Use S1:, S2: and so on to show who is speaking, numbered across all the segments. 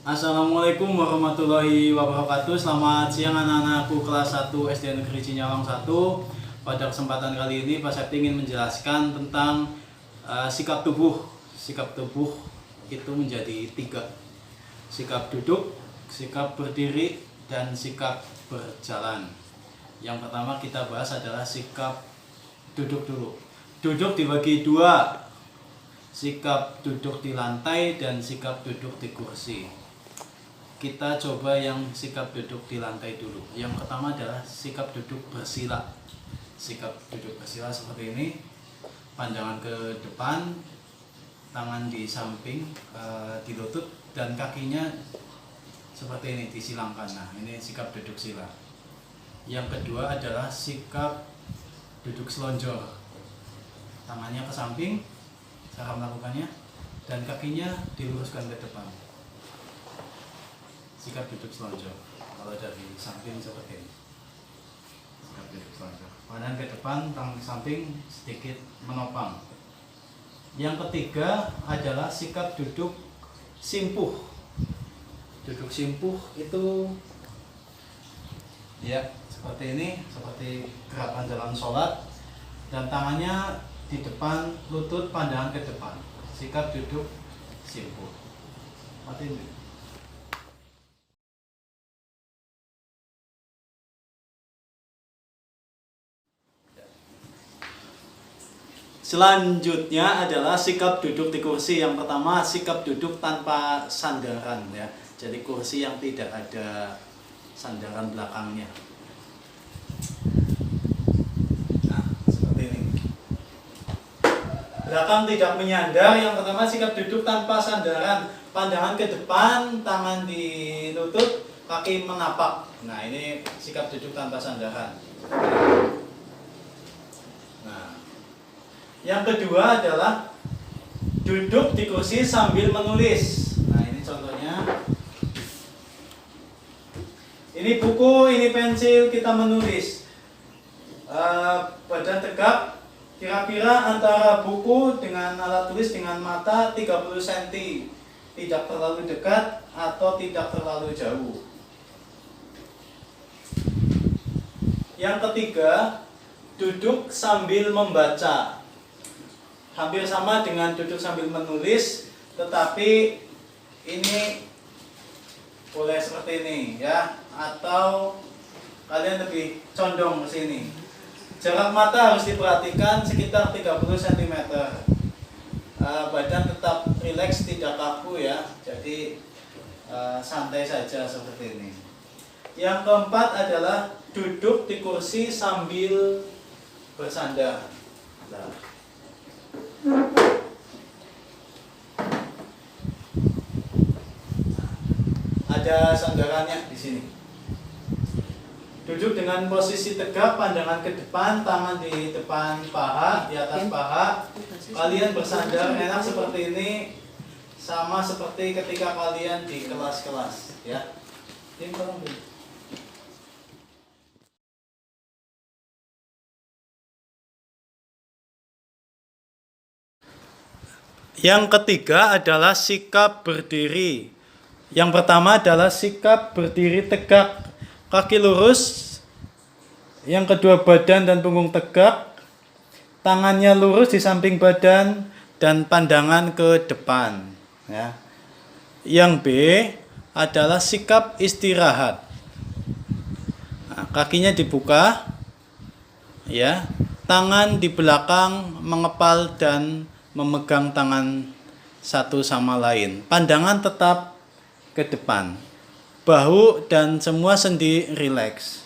S1: Assalamualaikum warahmatullahi wabarakatuh. Selamat siang anak-anakku kelas 1 SD Negeri Cinyawang 1. Pada kesempatan kali ini Pak Septi ingin menjelaskan tentang sikap tubuh. Sikap tubuh itu menjadi 3. Sikap duduk, sikap berdiri, dan sikap berjalan. Yang pertama kita bahas adalah sikap duduk dulu. Duduk dibagi 2. Sikap duduk di lantai dan sikap duduk di kursi. Kita coba yang sikap duduk di lantai dulu. Yang pertama adalah sikap duduk bersila. Sikap duduk bersila seperti ini. Pandangan ke depan, tangan di samping, di lutut, dan kakinya seperti ini disilangkan. Nah, ini sikap duduk sila. Yang kedua adalah sikap duduk selonjor. Tangannya ke samping, cara melakukannya, dan kakinya diluruskan ke depan. Sikap duduk selonjor. Kalau dari samping seperti ini. Sikap duduk selonjor. Pandangan ke depan, tangan ke samping, sedikit menopang. Yang ketiga adalah sikap duduk simpuh. Duduk simpuh itu ya seperti ini, seperti gerakan dalam sholat, dan tangannya di depan lutut, pandangan ke depan. Sikap duduk simpuh. Seperti ini. Selanjutnya adalah sikap duduk di kursi. Yang pertama, sikap duduk tanpa sandaran ya. Jadi kursi yang tidak ada sandaran belakangnya. Nah, seperti ini. Belakang tidak menyandar. Yang pertama, sikap duduk tanpa sandaran. Pandangan ke depan, tangan di lutut, kaki menapak. Nah, ini sikap duduk tanpa sandaran. Yang kedua adalah duduk di kursi sambil menulis. Nah, ini contohnya. Ini buku, ini pensil, kita menulis. Badan tegak, kira-kira antara buku dengan alat tulis dengan mata 30 cm. Tidak terlalu dekat atau tidak terlalu jauh. Yang ketiga, duduk sambil membaca. Hampir sama dengan duduk sambil menulis, tetapi ini boleh seperti ini ya, atau kalian lebih condong ke sini. Jarak mata harus diperhatikan sekitar 30 cm. Badan tetap rileks, tidak kaku ya, jadi santai saja seperti ini. Yang keempat adalah duduk di kursi sambil bersandar. Nah, ada sandarannya di sini. Duduk dengan posisi tegak, pandangan ke depan, tangan di depan paha, di atas paha. Kalian bersandar enak seperti ini, sama seperti ketika kalian di kelas-kelas, ya. Ini tolong dulu. Yang ketiga adalah sikap berdiri. Yang pertama adalah sikap berdiri tegak, kaki lurus. Yang kedua, badan dan punggung tegak, tangannya lurus di samping badan dan pandangan ke depan. Ya. Yang B adalah sikap istirahat. Nah, kakinya dibuka, ya, tangan di belakang mengepal dan memegang tangan satu sama lain. Pandangan tetap ke depan. Bahu dan semua sendi rileks.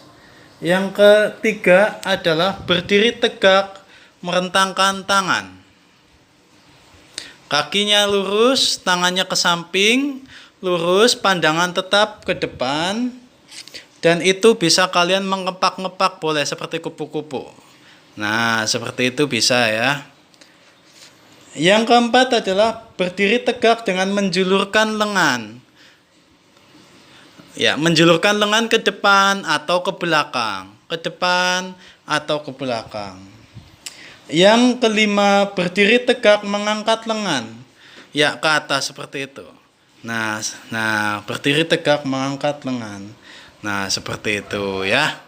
S1: Yang ketiga adalah berdiri tegak, merentangkan tangan. Kakinya lurus, tangannya ke samping, lurus, pandangan tetap ke depan. Dan itu bisa kalian mengepak-ngepak, boleh seperti kupu-kupu. Nah, seperti itu bisa ya. Yang keempat adalah berdiri tegak dengan menjulurkan lengan. Ya, menjulurkan lengan ke depan atau ke belakang. Ke depan atau ke belakang. Yang kelima, berdiri tegak mengangkat lengan. Ya, ke atas seperti itu. Nah, berdiri tegak mengangkat lengan. Nah, seperti itu ya.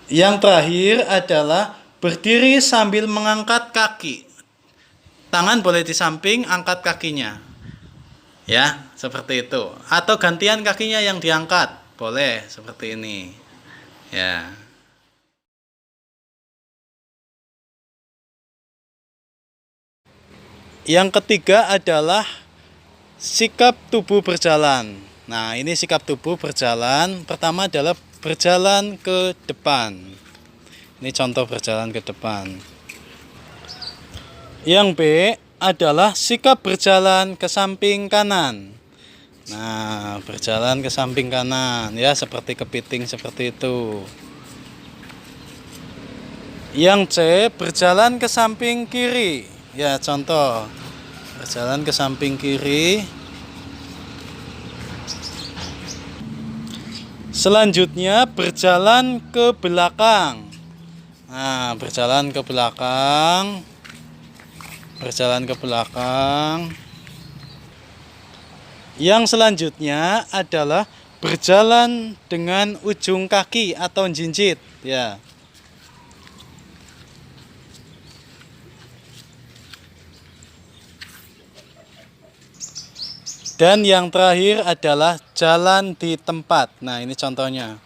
S1: Yang terakhir adalah berdiri sambil mengangkat kaki. Tangan boleh di samping, angkat kakinya. Ya, seperti itu. Atau gantian kakinya yang diangkat. Boleh seperti ini. Ya. Yang ketiga adalah sikap tubuh berjalan. Nah, ini sikap tubuh berjalan. Pertama adalah berjalan ke depan. Ini contoh berjalan ke depan. Yang B adalah sikap berjalan ke samping kanan. Nah, berjalan ke samping kanan ya, seperti kepiting seperti itu. Yang C berjalan ke samping kiri. Ya, contoh berjalan ke samping kiri. Selanjutnya berjalan ke belakang. Nah, berjalan ke belakang. Berjalan ke belakang. Yang selanjutnya adalah berjalan dengan ujung kaki atau jinjit, ya. Dan yang terakhir adalah jalan di tempat. Nah, ini contohnya.